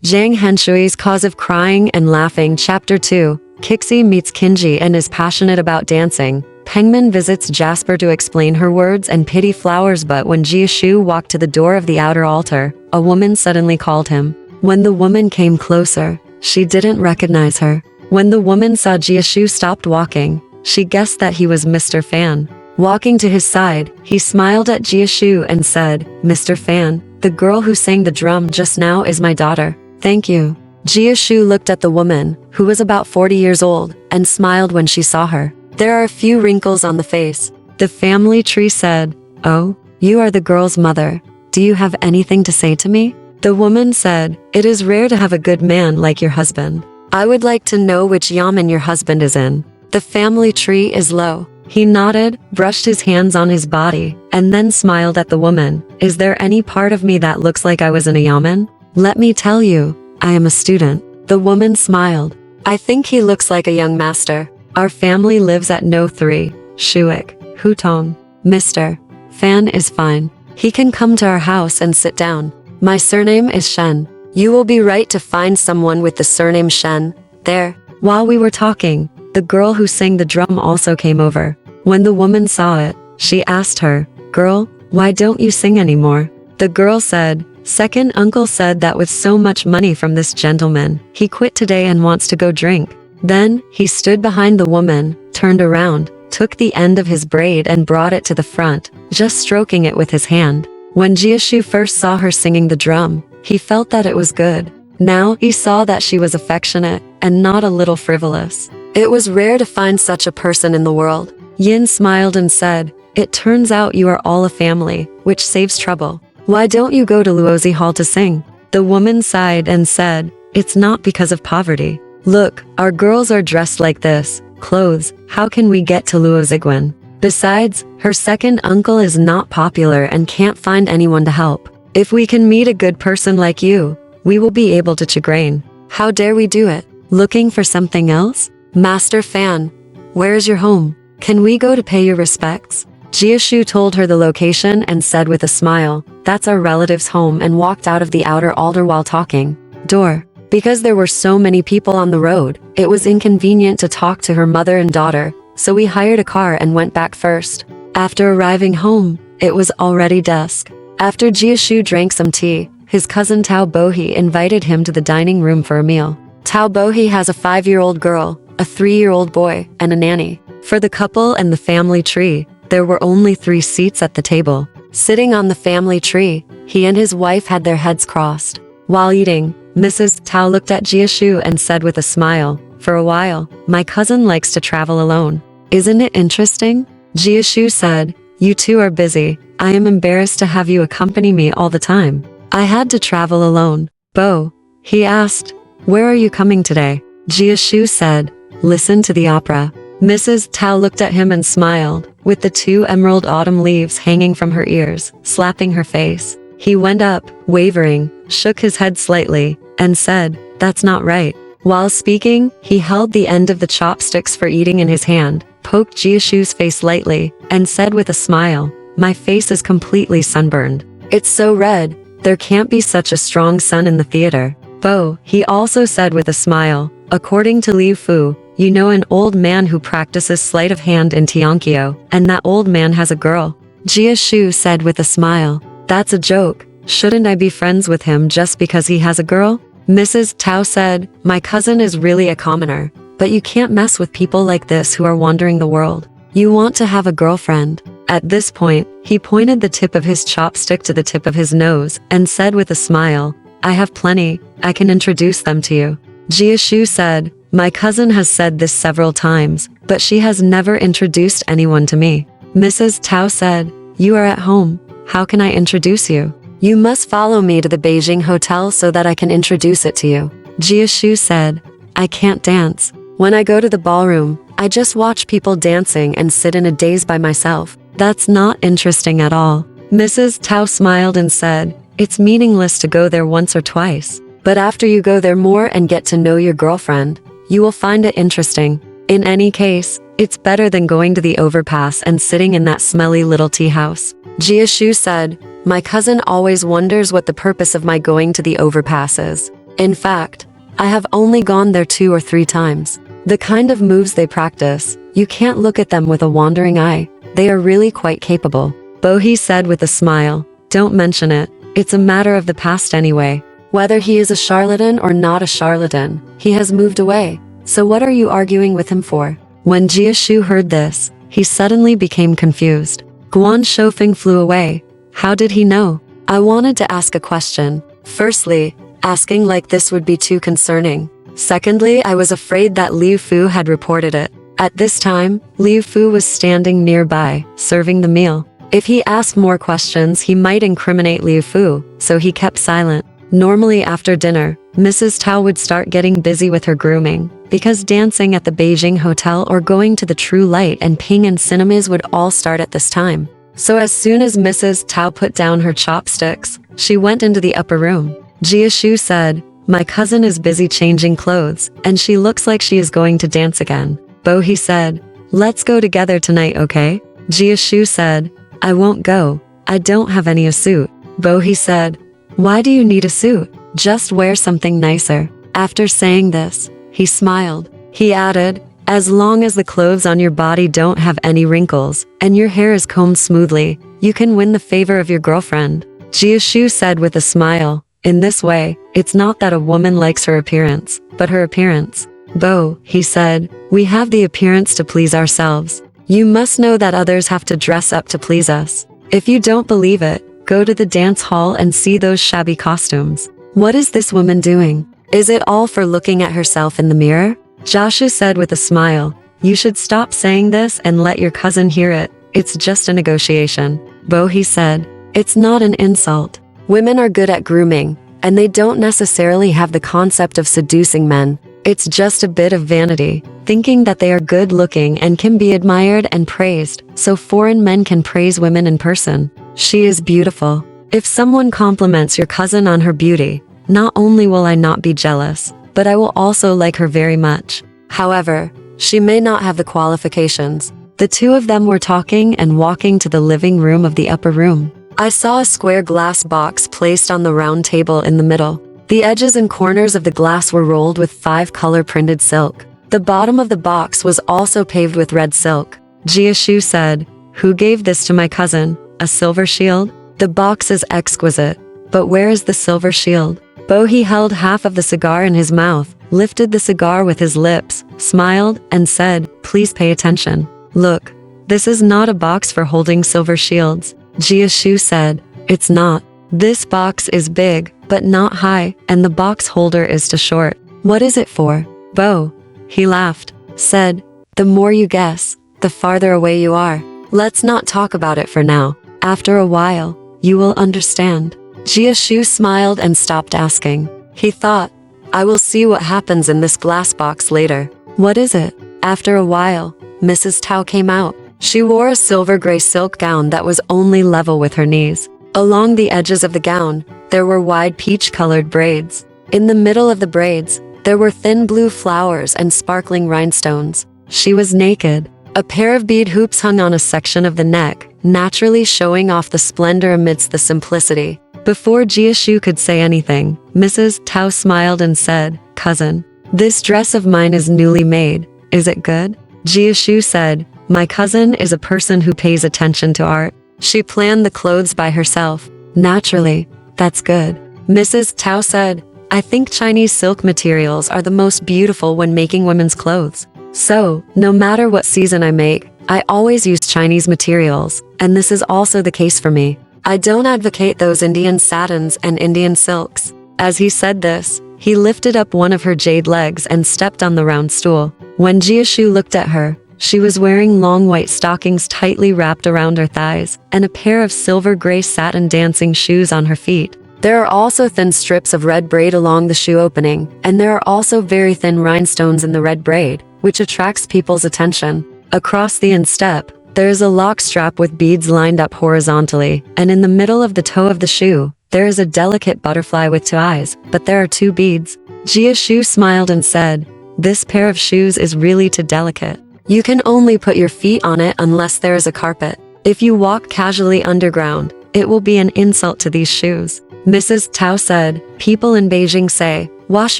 Zhang Henshui's Cause of Crying and Laughing Chapter 2. Kixi meets Kinji and is passionate about dancing. Pengman visits Jasper to explain her words and pity flowers, but when Jiashu walked to the door of the outer altar, a woman suddenly called him. When the woman came closer, she didn't recognize her. When the woman saw Jiashu stopped walking, she guessed that he was Mr. Fan. Walking to his side, he smiled at Jiashu and said, "Mr. Fan, the girl who sang the drum just now is my daughter. Thank you." Jiashu looked at the woman, who was about 40 years old, and smiled when she saw her. There are a few wrinkles on the face. The family tree said, "Oh, you are the girl's mother. Do you have anything to say to me?" The woman said, "It is rare to have a good man like your husband. I would like to know which yamen your husband is in." The family tree is low. He nodded, brushed his hands on his body, and then smiled at the woman. "Is there any part of me that looks like I was in a yamen? Let me tell you, I am a student." The woman smiled. "I think he looks like a young master. Our family lives at No 3, Shuik, Hutong. Mr. Fan is fine. He can come to our house and sit down. My surname is Shen. You will be right to find someone with the surname Shen there." While we were talking, the girl who sang the drum also came over. When the woman saw it, she asked her, "Girl, why don't you sing anymore?" The girl said, "Second uncle said that with so much money from this gentleman, he quit today and wants to go drink." Then, he stood behind the woman, turned around, took the end of his braid and brought it to the front, just stroking it with his hand. When Jiashu first saw her singing the drum, he felt that it was good. Now, he saw that she was affectionate, and not a little frivolous. It was rare to find such a person in the world. Yin smiled and said, "It turns out you are all a family, which saves trouble. Why don't you go to Luozi Hall to sing?" The woman sighed and said, "It's not because of poverty. Look, our girls are dressed like this, clothes, how can we get to Luoziguan? Besides, her second uncle is not popular and can't find anyone to help. If we can meet a good person like you, we will be able to Chigrain. How dare we do it? Looking for something else? Master Fan, where is your home? Can we go to pay your respects?" Jiashu told her the location and said with a smile, "That's our relative's home," and walked out of the outer altar while talking. Door. Because there were so many people on the road, it was inconvenient to talk to her mother and daughter, so we hired a car and went back first. After arriving home, it was already dusk. After Jiashu drank some tea, his cousin Tao Bohi invited him to the dining room for a meal. Tao Bohi has a 5-year-old girl, a 3-year-old boy, and a nanny. For the couple and the family tree, there were only 3 seats at the table. Sitting on the family tree, he and his wife had their heads crossed. While eating, Mrs. Tao looked at Jiashu and said with a smile, "For a while, my cousin likes to travel alone. Isn't it interesting?" Jiashu said, "You two are busy. I am embarrassed to have you accompany me all the time. I had to travel alone." "Bo," he asked, "where are you coming today?" Jiashu said, "Listen to the opera." Mrs. Tao looked at him and smiled, with the 2 emerald autumn leaves hanging from her ears, slapping her face. He went up, wavering, shook his head slightly, and said, "That's not right." While speaking, he held the end of the chopsticks for eating in his hand, poked Jiashu's face lightly, and said with a smile, "My face is completely sunburned. It's so red, there can't be such a strong sun in the theater." "Bo," he also said with a smile, "according to Liu Fu, you know an old man who practices sleight of hand in Tianqiu, and that old man has a girl." Jiashu said with a smile, "That's a joke. Shouldn't I be friends with him just because he has a girl?" Mrs. Tao said, "My cousin is really a commoner, but you can't mess with people like this who are wandering the world. You want to have a girlfriend." At this point, he pointed the tip of his chopstick to the tip of his nose and said with a smile, "I have plenty, I can introduce them to you." Jiashu said, "My cousin has said this several times, but she has never introduced anyone to me." Mrs. Tao said, "You are at home. How can I introduce you?" "You must follow me to the Beijing hotel so that I can introduce it to you." Jiashu said, "I can't dance. When I go to the ballroom, I just watch people dancing and sit in a daze by myself. That's not interesting at all." Mrs. Tao smiled and said, "It's meaningless to go there once or twice. But after you go there more and get to know your girlfriend, you will find it interesting. In any case, it's better than going to the overpass and sitting in that smelly little tea house." Jiashu said, "My cousin always wonders what the purpose of my going to the overpass is. In fact, I have only gone there 2 or 3 times. The kind of moves they practice, you can't look at them with a wandering eye. They are really quite capable. Bohe said with a smile. Don't mention it. It's a matter of the past anyway. Whether he is a charlatan or not a charlatan, he has moved away. So what are you arguing with him for? When Jiashu heard this, he suddenly became confused. Guan Shoufeng flew away. How did he know? I wanted to ask a question. Firstly, asking like this would be too concerning. Secondly, I was afraid that Liu Fu had reported it. At this time, Liu Fu was standing nearby, serving the meal. If he asked more questions, he might incriminate Liu Fu, so he kept silent. Normally after dinner, Mrs. Tao would start getting busy with her grooming, because dancing at the Beijing hotel or going to the True Light and Ping and cinemas would all start at this time. So as soon as Mrs. Tao put down her chopsticks, she went into the upper room. Jiashu said, my cousin is busy changing clothes, and she looks like she is going to dance again. Bohe said, let's go together tonight, okay? Jiashu said, I won't go. I don't have any a suit. Bohe said, why do you need a suit? Just wear something nicer. After saying this, he smiled. He added, as long as the clothes on your body don't have any wrinkles, and your hair is combed smoothly, you can win the favor of your girlfriend. Jiashu said with a smile, in this way, it's not that a woman likes her appearance, but her appearance. Bo, he said, we have the appearance to please ourselves. You must know that others have to dress up to please us. If you don't believe it, go to the dance hall and see those shabby costumes. What is this woman doing? Is it all for looking at herself in the mirror? Jiashu said with a smile, you should stop saying this and let your cousin hear it. It's just a negotiation. Bohe said, it's not an insult. Women are good at grooming, and they don't necessarily have the concept of seducing men. It's just a bit of vanity, thinking that they are good looking and can be admired and praised, so foreign men can praise women in person. She is beautiful. If someone compliments your cousin on her beauty, not only will I not be jealous, but I will also like her very much. However, she may not have the qualifications. The two of them were talking and walking to the living room of the upper room. I saw a square glass box placed on the round table in the middle. The edges and corners of the glass were rolled with 5-color printed silk. The bottom of the box was also paved with red silk. Jiashu said, who gave this to my cousin? A silver shield? The box is exquisite, but where is the silver shield? Bohe held half of the cigar in his mouth, lifted the cigar with his lips, smiled, and said, please pay attention. Look, this is not a box for holding silver shields. Jiashu said, it's not. This box is big, but not high, and the box holder is too short. What is it for? Bo. He laughed, said, the more you guess, the farther away you are. Let's not talk about it for now. After a while, you will understand. Jiashu smiled and stopped asking. He thought, I will see what happens in this glass box later. What is it? After a while, Mrs. Tao came out. She wore a silver gray silk gown that was only level with her knees. Along the edges of the gown, there were wide peach-colored braids. In the middle of the braids, there were thin blue flowers and sparkling rhinestones. She was naked. A pair of bead hoops hung on a section of the neck, naturally showing off the splendor amidst the simplicity. Before Jiashu could say anything, Mrs. Tao smiled and said, cousin, this dress of mine is newly made. Is it good? Jiashu said, my cousin is a person who pays attention to art. She planned the clothes by herself. Naturally, that's good. Mrs. Tao said, I think Chinese silk materials are the most beautiful when making women's clothes. So, no matter what season I make, I always use Chinese materials, and this is also the case for me. I don't advocate those Indian satins and Indian silks. As he said this, he lifted up one of her jade legs and stepped on the round stool. When Jiashu looked at her, she was wearing long white stockings tightly wrapped around her thighs, and a pair of silver gray satin dancing shoes on her feet. There are also thin strips of red braid along the shoe opening, and there are also very thin rhinestones in the red braid, which attracts people's attention. Across the instep, there is a lock strap with beads lined up horizontally, and in the middle of the toe of the shoe, there is a delicate butterfly with 2 eyes, but there are 2 beads. Jiashu smiled and said, this pair of shoes is really too delicate. You can only put your feet on it unless there is a carpet. If you walk casually underground, it will be an insult to these shoes. Mrs. Tao said, people in Beijing say, Wash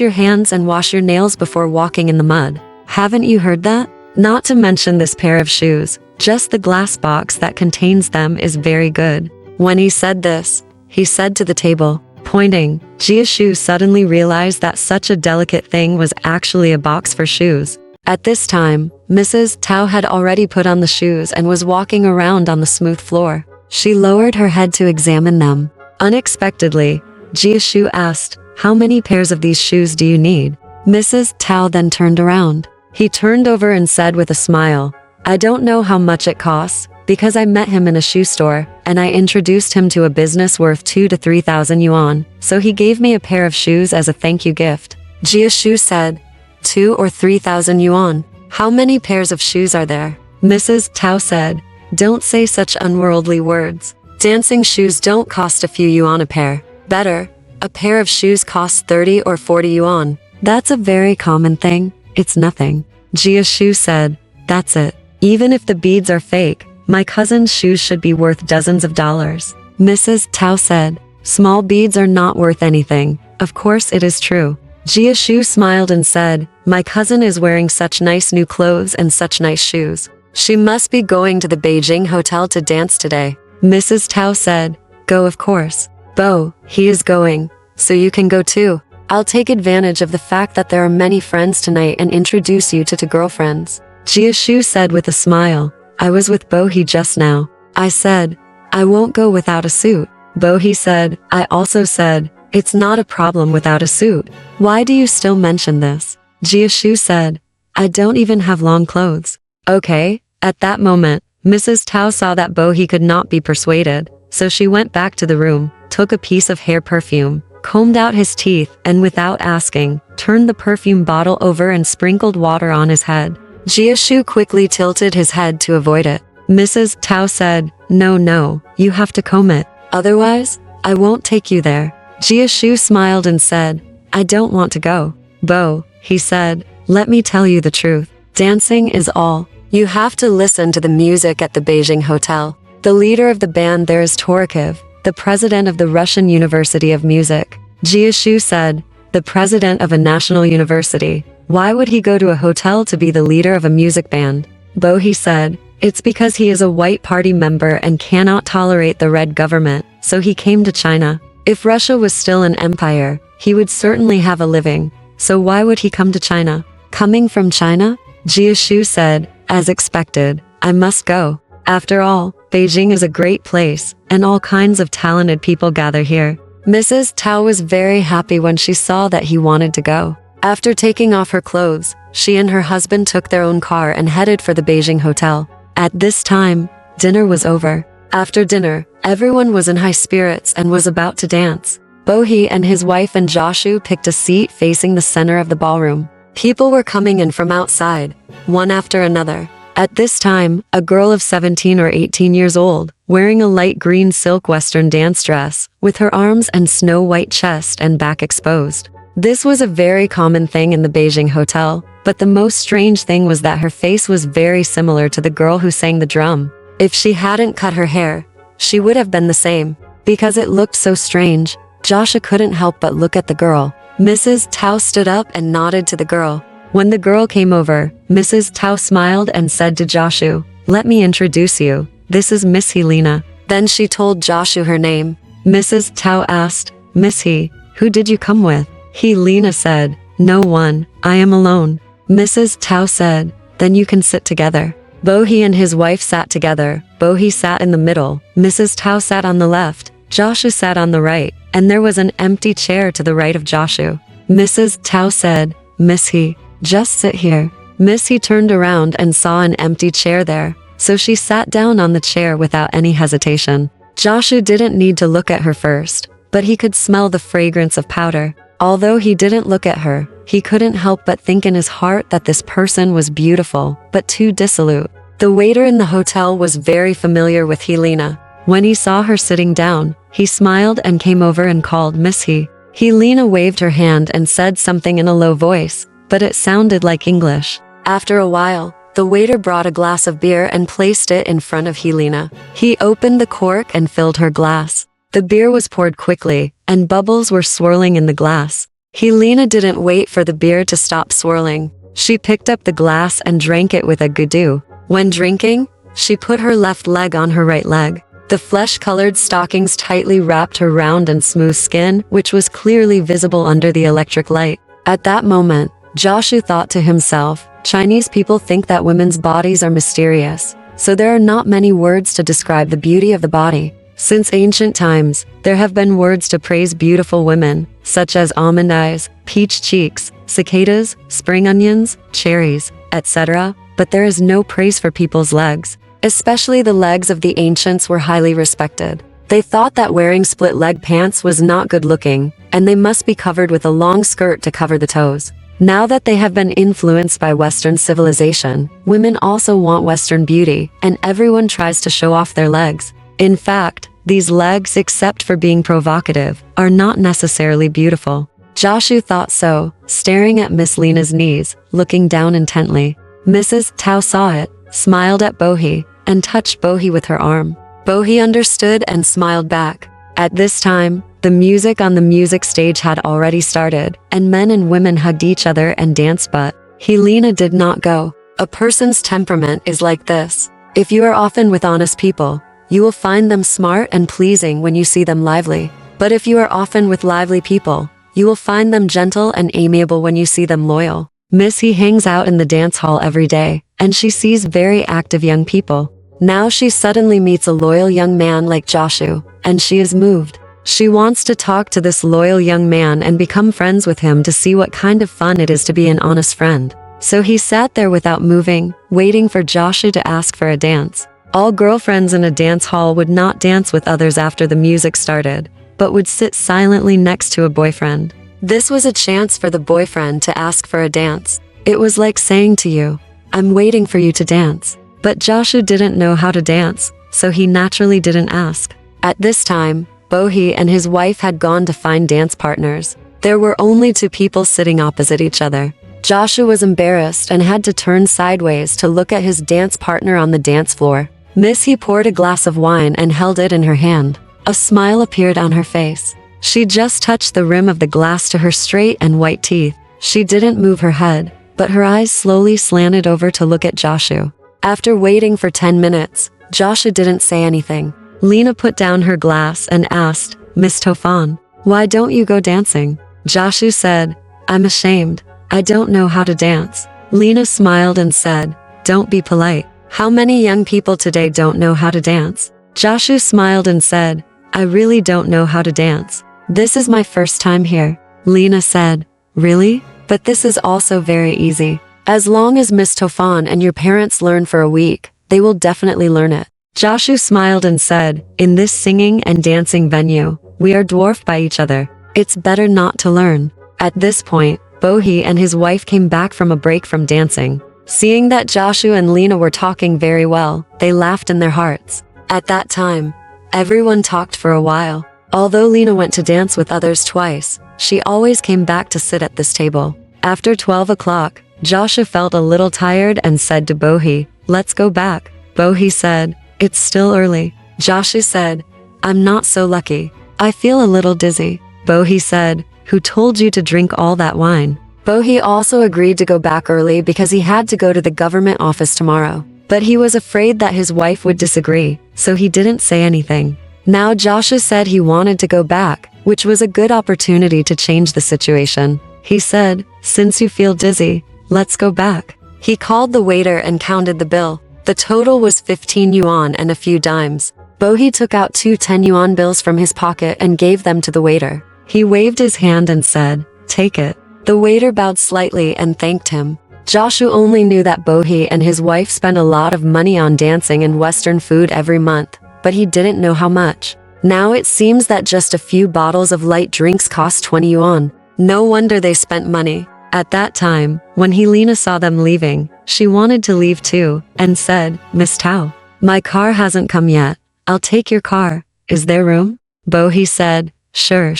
your hands and wash your nails before walking in the mud. Haven't you heard that? Not to mention this pair of shoes, just the glass box that contains them is very good. When he said this, he said to the table, pointing. Jiashu suddenly realized that such a delicate thing was actually a box for shoes. At this time, Mrs. Tao had already put on the shoes and was walking around on the smooth floor. She lowered her head to examine them. Unexpectedly, Jiashu asked, "How many pairs of these shoes do you need?" Mrs. Tao then turned around. He turned over and said with a smile, "I don't know how much it costs, because I met him in a shoe store, and I introduced him to a business worth 2,000 to 3,000 yuan, so he gave me a pair of shoes as a thank you gift." Jiashu said, 2,000 or 3,000 yuan. How many pairs of shoes are there? Mrs. Tao said, "Don't say such unworldly words. Dancing shoes don't cost a few yuan a pair. Better, a pair of shoes costs 30 or 40 yuan. That's a very common thing. It's nothing." Jiashu said, "That's it. Even if the beads are fake, my cousin's shoes should be worth dozens of dollars." Mrs. Tao said, "Small beads are not worth anything. Of course it is true." Jiashu smiled and said, "My cousin is wearing such nice new clothes and such nice shoes. She must be going to the Beijing hotel to dance today." Mrs. Tao said, "Go of course. Bo, he is going, so you can go too. I'll take advantage of the fact that there are many friends tonight and introduce you to two girlfriends." Jiashu said with a smile, "I was with Bohi just now. I said, I won't go without a suit." Bohi said, "I also said, it's not a problem without a suit. Why do you still mention this?" Jiashu said, "I don't even have long clothes." Okay. At that moment, Mrs. Tao saw that Bohi could not be persuaded, so she went back to the room, took a piece of hair perfume, combed out his teeth, and without asking, turned the perfume bottle over and sprinkled water on his head. Jiashu quickly tilted his head to avoid it. Mrs. Tao said, No, you have to comb it. Otherwise, I won't take you there." Jiashu smiled and said, "I don't want to go." "Bo," he said, "let me tell you the truth. Dancing is all. You have to listen to the music at the Beijing hotel. The leader of the band there is Torakiv, the president of the Russian University of Music." Jiashu said, "The president of a national university. Why would he go to a hotel to be the leader of a music band?" Bohi said, "It's because he is a white party member and cannot tolerate the red government, so he came to China. If Russia was still an empire, he would certainly have a living, so why would he come to China?" "Coming from China?" Jiashu said, "As expected, I must go. After all, Beijing is a great place, and all kinds of talented people gather here." Mrs. Tao was very happy when she saw that he wanted to go. After taking off her clothes, she and her husband took their own car and headed for the Beijing hotel. At this time, dinner was over. After dinner, everyone was in high spirits and was about to dance. Bohi and his wife and Jiashu picked a seat facing the center of the ballroom. People were coming in from outside, one after another. At this time, a girl of 17 or 18 years old, wearing a light green silk western dance dress, with her arms and snow-white chest and back exposed. This was a very common thing in the Beijing hotel, but the most strange thing was that her face was very similar to the girl who sang the drum. If she hadn't cut her hair, she would have been the same. Because it looked so strange, Joshua couldn't help but look at the girl. Mrs. Tao stood up and nodded to the girl. When the girl came over, Mrs. Tao smiled and said to Joshua, "Let me introduce you. This is Miss Helena." Then she told Joshua her name. Mrs. Tao asked, "Miss He, who did you come with?" Helena said, "No one, I am alone." Mrs. Tao said, "Then you can sit together." Bohi and his wife sat together. Bohi sat in the middle, Mrs. Tao sat on the left, Joshua sat on the right, and there was an empty chair to the right of Joshua. Mrs. Tao said, "Miss He, just sit here." Miss He turned around and saw an empty chair there, so she sat down on the chair without any hesitation. Joshua didn't need to look at her first, but he could smell the fragrance of powder. Although he didn't look at her, he couldn't help but think in his heart that this person was beautiful, but too dissolute. The waiter in the hotel was very familiar with Helena. When he saw her sitting down, he smiled and came over and called Miss He. Helena waved her hand and said something in a low voice, but it sounded like English. After a while, the waiter brought a glass of beer and placed it in front of Helena. He opened the cork and filled her glass. The beer was poured quickly, and bubbles were swirling in the glass. Helena didn't wait for the beer to stop swirling. She picked up the glass and drank it with a gudu. When drinking, she put her left leg on her right leg. The flesh-colored stockings tightly wrapped her round and smooth skin, which was clearly visible under the electric light. At that moment, Jiashu thought to himself, Chinese people think that women's bodies are mysterious, so there are not many words to describe the beauty of the body. Since ancient times, there have been words to praise beautiful women, such as almond eyes, peach cheeks, cicadas, spring onions, cherries, etc., but there is no praise for people's legs. Especially the legs of the ancients were highly respected. They thought that wearing split-leg pants was not good-looking, and they must be covered with a long skirt to cover the toes. Now that they have been influenced by Western civilization, women also want Western beauty, and everyone tries to show off their legs. In fact, these legs, except for being provocative, are not necessarily beautiful. Jiashu thought so, staring at Miss Lena's knees, looking down intently. Mrs. Tao saw it, smiled at Bohi, and touched Bohi with her arm. Bohi understood and smiled back. At this time, the music on the music stage had already started, and men and women hugged each other and danced, but Helena did not go. A person's temperament is like this. If you are often with honest people, you will find them smart and pleasing when you see them lively. But if you are often with lively people, you will find them gentle and amiable when you see them loyal. Miss He hangs out in the dance hall every day, and she sees very active young people. Now she suddenly meets a loyal young man like Jiashu, and she is moved. She wants to talk to this loyal young man and become friends with him to see what kind of fun it is to be an honest friend. So he sat there without moving, waiting for Jiashu to ask for a dance. All girlfriends in a dance hall would not dance with others after the music started, but would sit silently next to a boyfriend. This was a chance for the boyfriend to ask for a dance. It was like saying to you, I'm waiting for you to dance. But Jiashu didn't know how to dance, so he naturally didn't ask. At this time, Bohi and his wife had gone to find dance partners. There were only two people sitting opposite each other. Jiashu was embarrassed and had to turn sideways to look at his dance partner on the dance floor. Miss He poured a glass of wine and held it in her hand. A smile appeared on her face. She just touched the rim of the glass to her straight and white teeth. She didn't move her head, but her eyes slowly slanted over to look at Jiashu. After waiting for 10 minutes, Jiashu didn't say anything. Lena put down her glass and asked, Miss Tofan, why don't you go dancing? Jiashu said, I'm ashamed. I don't know how to dance. Lena smiled and said, don't be polite. How many young people today don't know how to dance? Jiashu smiled and said, I really don't know how to dance. This is my first time here. Lena said, really? But this is also very easy. As long as Miss Tofan and your parents learn for a week, they will definitely learn it. Jiashu smiled and said, in this singing and dancing venue, we are dwarfed by each other. It's better not to learn. At this point, Bohi and his wife came back from a break from dancing. Seeing that Jiashu and Lena were talking very well, they laughed in their hearts. At that time, everyone talked for a while. Although Lena went to dance with others twice, she always came back to sit at this table. After 12 o'clock, Jiashu felt a little tired and said to Bohi, let's go back. Bohi said, it's still early. Jiashu said, I'm not so lucky. I feel a little dizzy. Bohi said, who told you to drink all that wine? Bohi also agreed to go back early because he had to go to the government office tomorrow. But he was afraid that his wife would disagree, so he didn't say anything. Now Jiashu said he wanted to go back, which was a good opportunity to change the situation. He said, since you feel dizzy, let's go back. He called the waiter and counted the bill. The total was 15 yuan and a few dimes. Bohi took out 2 10-yuan bills from his pocket and gave them to the waiter. He waved his hand and said, take it. The waiter bowed slightly and thanked him. Jiashu only knew that Bohi and his wife spent a lot of money on dancing and Western food every month, but he didn't know how much. Now it seems that just a few bottles of light drinks cost 20 yuan. No wonder they spent money. At that time, when Helena saw them leaving, she wanted to leave too, and said, Miss Tao, my car hasn't come yet. I'll take your car. Is there room? Bohi said, sure.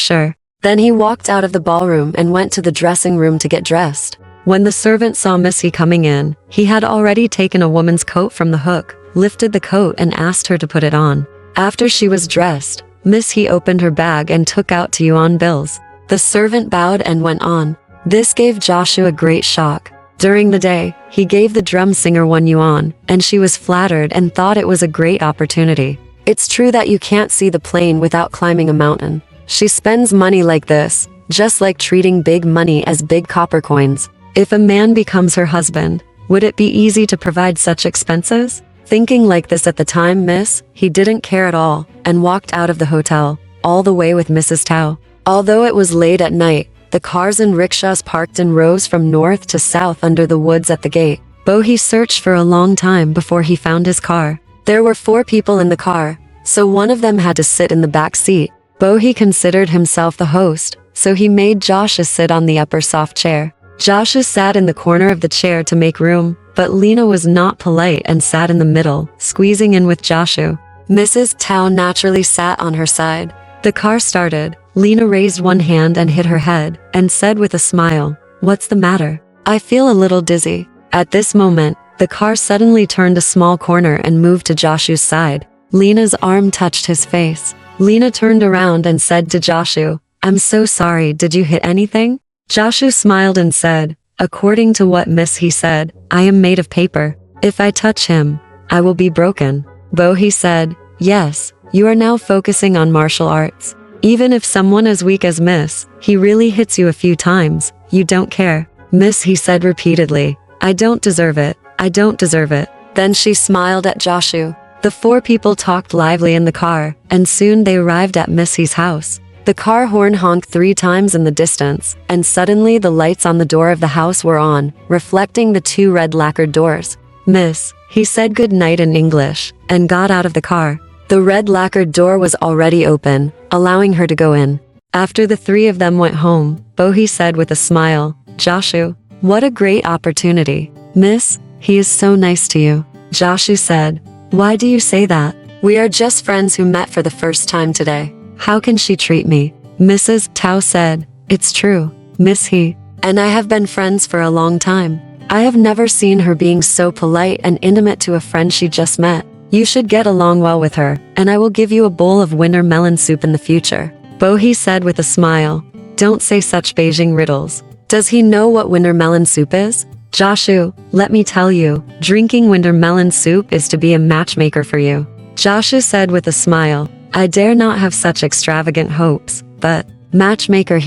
Then he walked out of the ballroom and went to the dressing room to get dressed. When the servant saw Miss He coming in, he had already taken a woman's coat from the hook, lifted the coat and asked her to put it on. After she was dressed, Miss He opened her bag and took out 2 yuan bills. The servant bowed and went on. This gave Jiashu a great shock. During the day, he gave the drum singer 1 yuan, and she was flattered and thought it was a great opportunity. It's true that you can't see the plane without climbing a mountain. She spends money like this, just like treating big money as big copper coins. If a man becomes her husband, would it be easy to provide such expenses? Thinking like this at the time, he didn't care at all, and walked out of the hotel, all the way with Mrs. Tao. Although it was late at night, the cars and rickshaws parked in rows from north to south under the woods at the gate. He searched for a long time before he found his car. There were 4 people in the car, so one of them had to sit in the back seat. He considered himself the host, so he made Jiashu sit on the upper soft chair. Jiashu sat in the corner of the chair to make room, but Lena was not polite and sat in the middle, squeezing in with Jiashu. Mrs. Tao naturally sat on her side. The car started. Lena raised one hand and hit her head, and said with a smile, "What's the matter?" "I feel a little dizzy." At this moment, the car suddenly turned a small corner and moved to Jiashu's side. Lena's arm touched his face. Lena turned around and said to Jiashu, "I'm so sorry, did you hit anything?" Jiashu smiled and said, "According to what he said, I am made of paper. If I touch him, I will be broken." He said, "Yes, you are now focusing on martial arts. Even if someone as weak as he really hits you a few times, you don't care." He said repeatedly, "I don't deserve it, I don't deserve it." Then she smiled at Jiashu. The 4 people talked lively in the car, and soon they arrived at He's house. The car horn honked 3 times in the distance, and suddenly the lights on the door of the house were on, reflecting the 2 red lacquered doors. He said good night in English, and got out of the car. The red lacquered door was already open, allowing her to go in. After the 3 of them went home, he said with a smile, "Jiashu, what a great opportunity. He is so nice to you." Jiashu said, "Why do you say that? We are just friends who met for the first time today. How can she treat me?" Mrs. Tao said, "It's true, he and I have been friends for a long time. I have never seen her being so polite and intimate to a friend she just met. You should get along well with her, and I will give you a bowl of winter melon soup in the future." He said with a smile, "Don't say such Beijing riddles. Does he know what winter melon soup is?" "Jiashu, let me tell you, drinking winter melon soup is to be a matchmaker for you." Jiashu said with a smile, "I dare not have such extravagant hopes, but matchmaker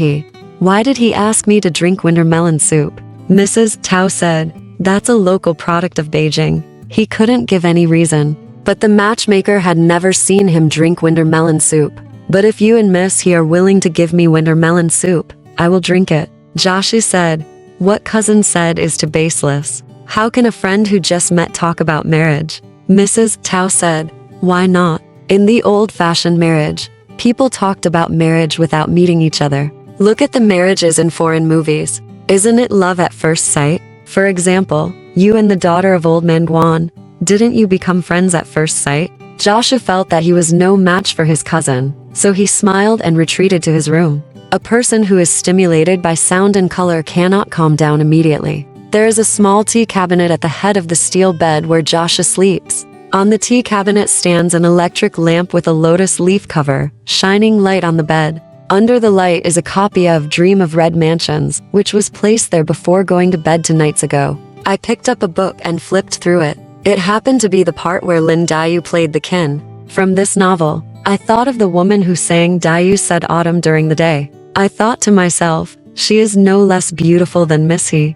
why did he ask me to drink winter melon soup?" Mrs. Tao said, "That's a local product of Beijing. He couldn't give any reason." But the matchmaker had never seen him drink winter melon soup. "But if you and he are willing to give me winter melon soup, I will drink it." Jiashu said, "What cousin said is too baseless. How can a friend who just met talk about marriage?" Mrs. Tao said, "Why not? In the old-fashioned marriage, people talked about marriage without meeting each other. Look at the marriages in foreign movies. Isn't it love at first sight? For example, you and the daughter of old man Guan, didn't you become friends at first sight?" Jiashu felt that he was no match for his cousin, so he smiled and retreated to his room. A person who is stimulated by sound and color cannot calm down immediately. There is a small tea cabinet at the head of the steel bed where Jiashu sleeps. On the tea cabinet stands an electric lamp with a lotus leaf cover, shining light on the bed. Under the light is a copy of Dream of Red Mansions, which was placed there before going to bed 2 nights ago. I picked up a book and flipped through it. It happened to be the part where Lin Dayu played the kin. From this novel, I thought of the woman who sang Dayu Said Autumn during the day. I thought to myself, she is no less beautiful than He.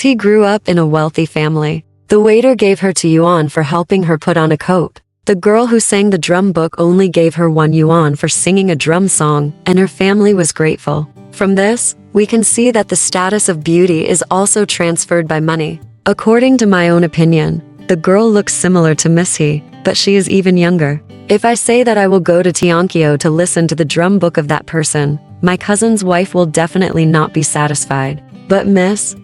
He grew up in a wealthy family. The waiter gave her 2 yuan for helping her put on a coat. The girl who sang the drum book only gave her 1 yuan for singing a drum song, and her family was grateful. From this, we can see that the status of beauty is also transferred by money. According to my own opinion, the girl looks similar to He, but she is even younger. If I say that I will go to Tianqiu to listen to the drum book of that person, my cousin's wife will definitely not be satisfied. But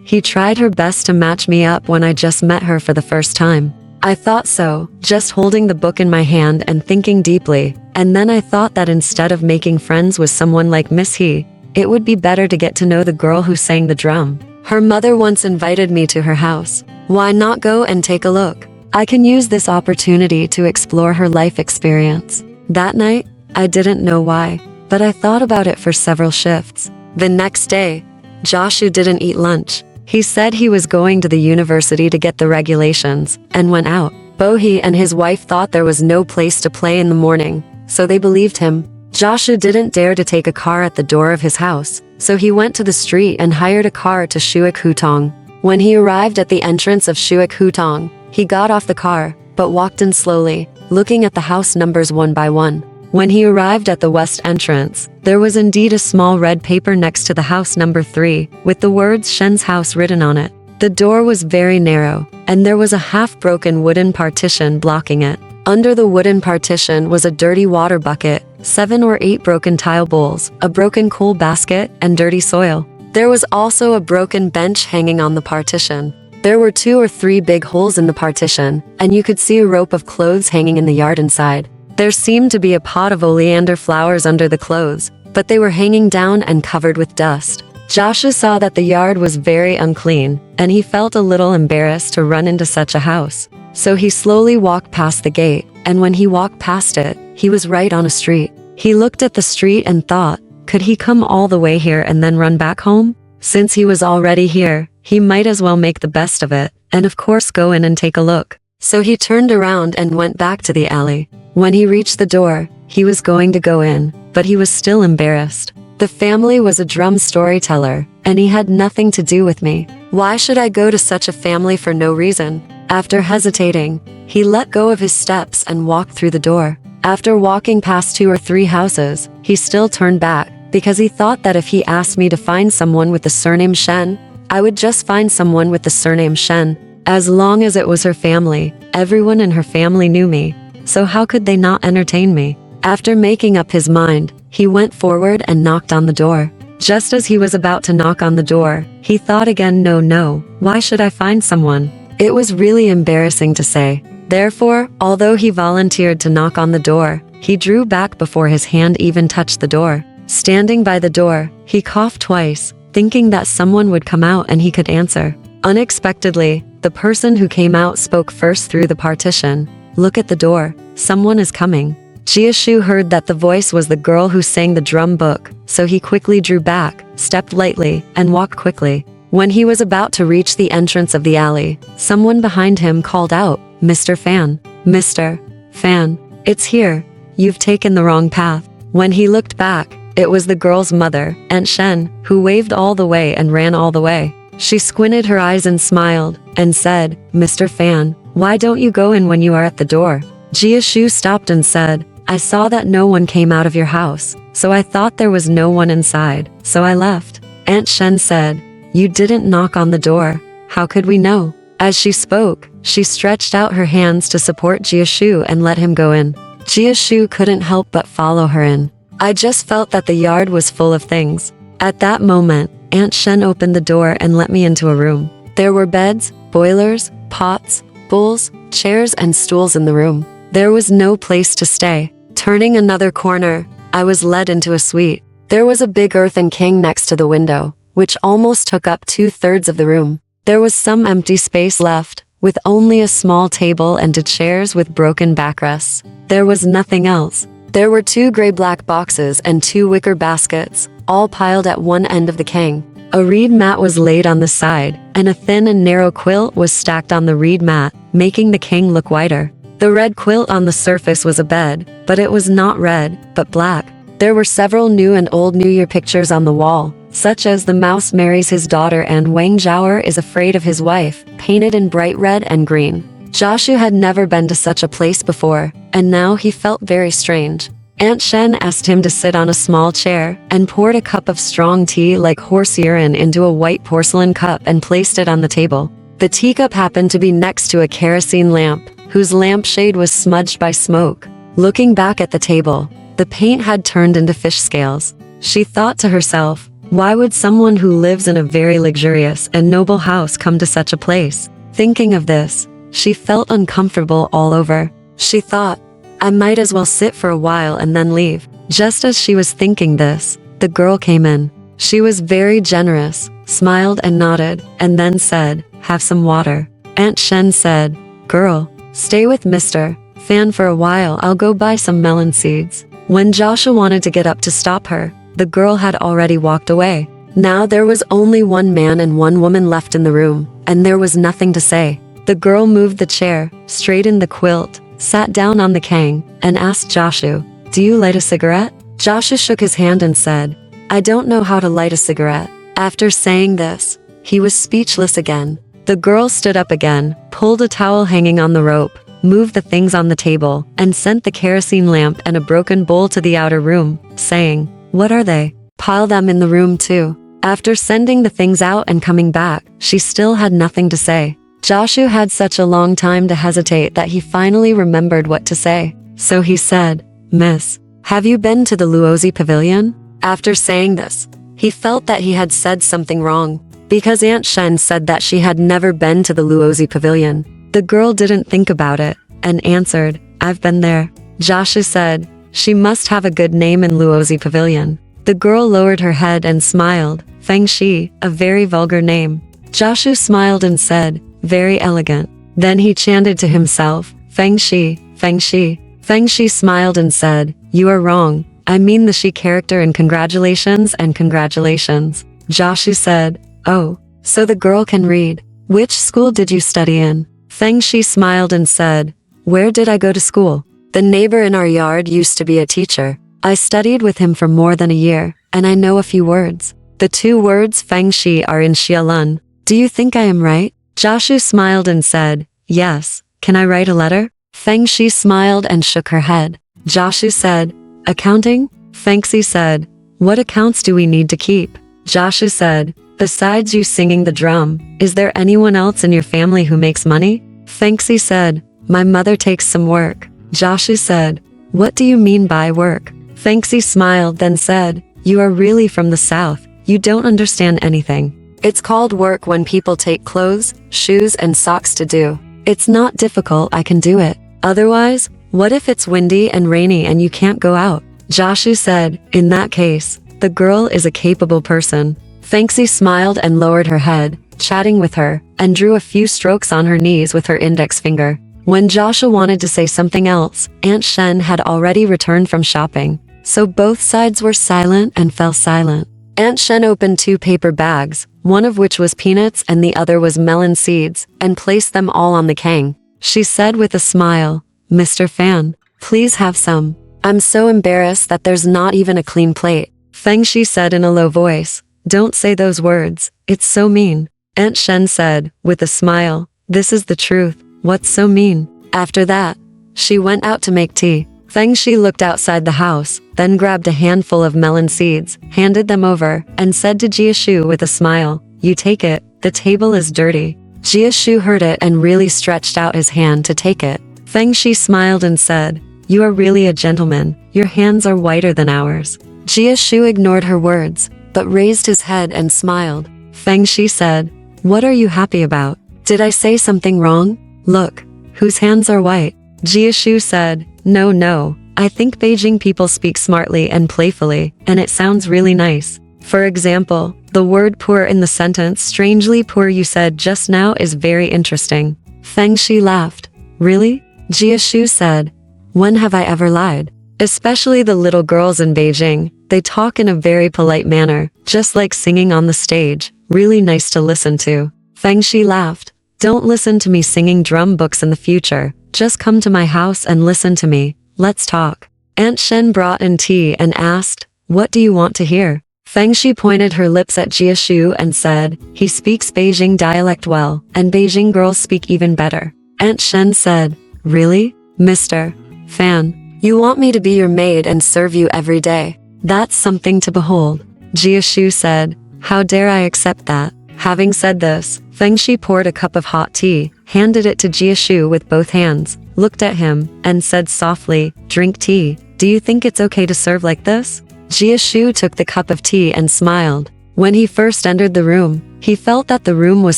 he tried her best to match me up when I just met her for the first time. I thought so, just holding the book in my hand and thinking deeply, and then I thought that instead of making friends with someone like He, it would be better to get to know the girl who sang the drum. Her mother once invited me to her house. Why not go and take a look? I can use this opportunity to explore her life experience. That night, I didn't know why, but I thought about it for several shifts. The next day, Jiashu didn't eat lunch. He said he was going to the university to get the regulations, and went out. Bohee and his wife thought there was no place to play in the morning, so they believed him. Jiashu didn't dare to take a car at the door of his house, so he went to the street and hired a car to Shuik Hutong. When he arrived at the entrance of Shuik Hutong, he got off the car, but walked in slowly, looking at the house numbers one by one. When he arrived at the west entrance, there was indeed a small red paper next to the house number 3, with the words Shen's house written on it. The door was very narrow, and there was a half-broken wooden partition blocking it. Under the wooden partition was a dirty water bucket, 7 or 8 broken tile bowls, a broken coal basket, and dirty soil. There was also a broken bench hanging on the partition. There were 2 or 3 big holes in the partition, and you could see a rope of clothes hanging in the yard inside. There seemed to be a pot of oleander flowers under the clothes, but they were hanging down and covered with dust. Jiashu saw that the yard was very unclean, and he felt a little embarrassed to run into such a house. So he slowly walked past the gate, and when he walked past it, he was right on a street. He looked at the street and thought, could he come all the way here and then run back home? Since he was already here, he might as well make the best of it, and of course go in and take a look. So he turned around and went back to the alley. When he reached the door, he was going to go in, but he was still embarrassed. The family was a drum storyteller, and he had nothing to do with me. Why should I go to such a family for no reason? After hesitating, he let go of his steps and walked through the door. After walking past 2 or 3 houses, he still turned back, because he thought that if he asked me to find someone with the surname Shen, I would just find someone with the surname Shen. As long as it was her family, everyone in her family knew me. So how could they not entertain me? After making up his mind, he went forward and knocked on the door. Just as he was about to knock on the door, he thought again, no, why should I find someone? It was really embarrassing to say. Therefore, although he volunteered to knock on the door, he drew back before his hand even touched the door. Standing by the door, he coughed twice, thinking that someone would come out and he could answer. Unexpectedly, the person who came out spoke first through the partition. Look at the door, someone is coming. Jiashu heard that the voice was the girl who sang the drum book, so he quickly drew back, stepped lightly, and walked quickly. When he was about to reach the entrance of the alley, someone behind him called out, Mr. Fan. Mr. Fan, it's here. You've taken the wrong path. When he looked back, it was the girl's mother, Aunt Shen, who waved all the way and ran all the way. She squinted her eyes and smiled, and said, Mr. Fan, why don't you go in when you are at the door? Jiashu stopped and said, I saw that no one came out of your house, so I thought there was no one inside, so I left. Aunt Shen said, you didn't knock on the door. How could we know? As she spoke, she stretched out her hands to support Jiashu and let him go in. Jiashu couldn't help but follow her in. I just felt that the yard was full of things. At that moment, Aunt Shen opened the door and let me into a room. There were beds, boilers, pots, bowls, chairs, and stools in the room. There was no place to stay. Turning another corner, I was led into a suite. There was a big earthen king next to the window, which almost took up 2/3 of the room. There was some empty space left, with only a small table and 2 chairs with broken backrests. There was nothing else. There were 2 gray-black boxes and 2 wicker baskets, all piled at one end of the king. A reed mat was laid on the side, and a thin and narrow quilt was stacked on the reed mat, making the king look whiter. The red quilt on the surface was a bed, but it was not red, but black. There were several new and old New Year pictures on the wall, such as the mouse marries his daughter and Wang Zhaoer is afraid of his wife, painted in bright red and green. Jiashu had never been to such a place before, and now he felt very strange. Aunt Shen asked him to sit on a small chair, and poured a cup of strong tea like horse urine into a white porcelain cup and placed it on the table. The teacup happened to be next to a kerosene lamp, whose lampshade was smudged by smoke. Looking back at the table, the paint had turned into fish scales. She thought to herself, why would someone who lives in a very luxurious and noble house come to such a place? Thinking of this, she felt uncomfortable all over. She thought, I might as well sit for a while and then leave. Just as she was thinking this, the girl came in. She was very generous, smiled and nodded, and then said, have some water. Aunt Shen said, girl, stay with Mr. Fan for a while, I'll go buy some melon seeds. When Jiashu wanted to get up to stop her, The girl had already walked away. Now there was only one man and one woman left in the room, and there was nothing to say. The girl moved the chair, straightened the quilt, sat down on the kang, and asked Jiashu, "Do you light a cigarette?" Jiashu shook his hand and said, "I don't know how to light a cigarette." After saying this, he was speechless again. The girl stood up again, pulled a towel hanging on the rope, moved the things on the table, and sent the kerosene lamp and a broken bowl to the outer room, saying, "What are they? Pile them in the room too." After sending the things out and coming back, she still had nothing to say. Jiashu had such a long time to hesitate that he finally remembered what to say. So he said, "Miss, have you been to the Luozi Pavilion?" After saying this, he felt that he had said something wrong, because Aunt Shen said that she had never been to the Luozi Pavilion. The girl didn't think about it, and answered, "I've been there." Jiashu said, "She must have a good name in Luozi Pavilion." The girl lowered her head and smiled. Feng Shi, a very vulgar name. Jiashu smiled and said, "Very elegant." Then he chanted to himself, "Feng Shi, Feng Shi." Feng Shi smiled and said, "You are wrong. I mean the Shi character in congratulations and congratulations." Jiashu said, "Oh, so the girl can read. Which school did you study in?" Feng Shi smiled and said, "Where did I go to school? The neighbor in our yard used to be a teacher. I studied with him for more than a year, and I know a few words. The 2 words Feng Shi are in Xiaolun. Do you think I am right?" Jiashu smiled and said, "Yes. Can I write a letter?" Feng Shi smiled and shook her head. Jiashu said, "Accounting?" Feng Shi said, "What accounts do we need to keep?" Jiashu said, "Besides you singing the drum, is there anyone else in your family who makes money?" Feng Shi said, "My mother takes some work." Jiashu said, "What do you mean by work?" Feng Shi smiled then said, "You are really from the south. You don't understand anything. It's called work when people take clothes, shoes and socks to do. It's not difficult, I can do it. Otherwise, what if it's windy and rainy and you can't go out?" Jiashu said, "In that case, the girl is a capable person." Feng Shi smiled and lowered her head, chatting with her, and drew a few strokes on her knees with her index finger. When Jiashu wanted to say something else, Aunt Shen had already returned from shopping, so both sides were silent and fell silent. Aunt Shen opened 2 paper bags, one of which was peanuts and the other was melon seeds, and placed them all on the kang. She said with a smile, "Mr. Fan, please have some. I'm so embarrassed that there's not even a clean plate." Feng Shi said in a low voice, "Don't say those words, it's so mean." Aunt Shen said, with a smile, "This is the truth, what's so mean?" After that, she went out to make tea. Feng Shi looked outside the house, then grabbed a handful of melon seeds, handed them over, and said to Jiashu with a smile, "You take it, the table is dirty." Jiashu heard it and really stretched out his hand to take it. Feng Shi smiled and said, "You are really a gentleman, your hands are whiter than ours." Jiashu ignored her words, but raised his head and smiled. Feng Shi said, "What are you happy about? Did I say something wrong? Look, whose hands are white?" Jiashu said, No, I think Beijing people speak smartly and playfully, and it sounds really nice. For example, the word poor in the sentence strangely poor you said just now is very interesting." Feng Shi laughed. "Really?" Jiashu said, "When have I ever lied? Especially the little girls in Beijing, they talk in a very polite manner, just like singing on the stage, really nice to listen to." Feng Shi laughed. "Don't listen to me singing drum books in the future. Just come to my house and listen to me. Let's talk." Aunt Shen brought in tea and asked, "What do you want to hear?" Feng Shi pointed her lips at Jiashu and said, "He speaks Beijing dialect well, and Beijing girls speak even better." Aunt Shen said, "Really? Mr. Fan, you want me to be your maid and serve you every day? That's something to behold." Jiashu said, "How dare I accept that?" Having said this, Feng Shi poured a cup of hot tea, handed it to Jiashu with both hands, looked at him, and said softly, "Drink tea. Do you think it's okay to serve like this?" Jiashu took the cup of tea and smiled. When he first entered the room, he felt that the room was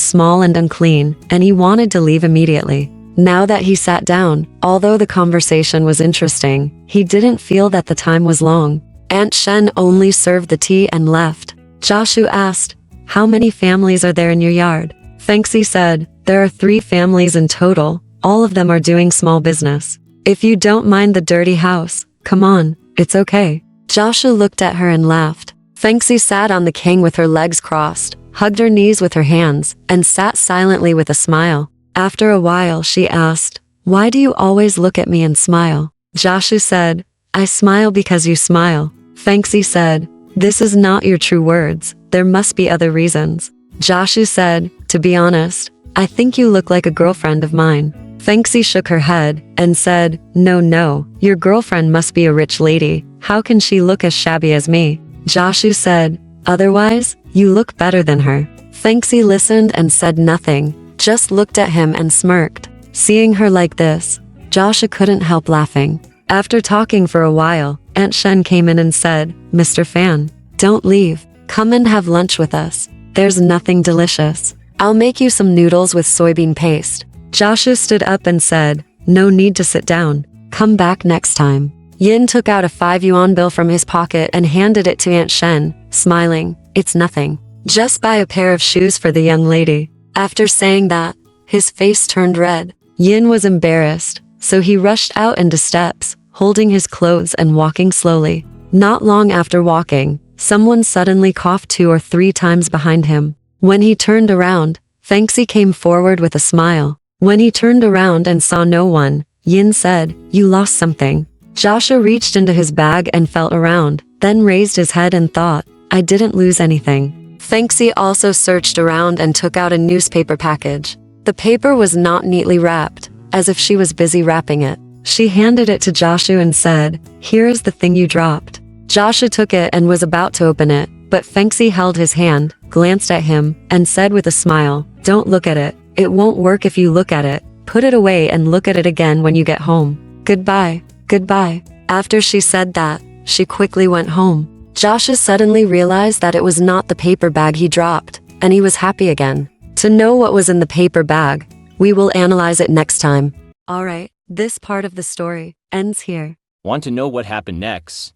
small and unclean, and he wanted to leave immediately. Now that he sat down, although the conversation was interesting, he didn't feel that the time was long. Aunt Shen only served the tea and left. Jiashu asked, "How many families are there in your yard?" Feng Shi said, "There are 3 families in total. All of them are doing small business. If you don't mind the dirty house, come on, it's okay." Jiashu looked at her and laughed. Fengxi sat on the king with her legs crossed, hugged her knees with her hands, and sat silently with a smile. After a while she asked, "Why do you always look at me and smile?" Jiashu said, "I smile because you smile." Fengxi said, "This is not your true words, there must be other reasons." Jiashu said, "To be honest, I think you look like a girlfriend of mine." Fengxi shook her head and said, No, your girlfriend must be a rich lady. How can she look as shabby as me?" Jiashu said, "Otherwise, you look better than her." Fengxi listened and said nothing, just looked at him and smirked. Seeing her like this, Jiashu couldn't help laughing. After talking for a while, Aunt Shen came in and said, "Mr. Fan, don't leave. Come and have lunch with us. There's nothing delicious. I'll make you some noodles with soybean paste." Jiashu stood up and said, "No need to sit down. Come back next time." Yin took out a 5 yuan bill from his pocket and handed it to Aunt Shen, smiling, "It's nothing. Just buy a pair of shoes for the young lady." After saying that, his face turned red. Yin was embarrassed, so he rushed out into steps, holding his clothes and walking slowly. Not long after walking, someone suddenly coughed 2 or 3 times behind him. When he turned around, Fengxi came forward with a smile. When he turned around and saw no one, Yin said, "You lost something." Jiashu reached into his bag and felt around, then raised his head and thought, "I didn't lose anything." Fengxi also searched around and took out a newspaper package. The paper was not neatly wrapped, as if she was busy wrapping it. She handed it to Jiashu and said, "Here is the thing you dropped." Jiashu took it and was about to open it, but Fengxi held his hand, glanced at him, and said with a smile, "Don't look at it. It won't work if you look at it. Put it away and look at it again when you get home. Goodbye, goodbye." After she said that, she quickly went home. Jiashu suddenly realized that it was not the paper bag he dropped, and he was happy again. To know what was in the paper bag, we will analyze it next time. Alright, this part of the story ends here. Want to know what happened next?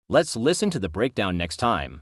Let's listen to the breakdown next time.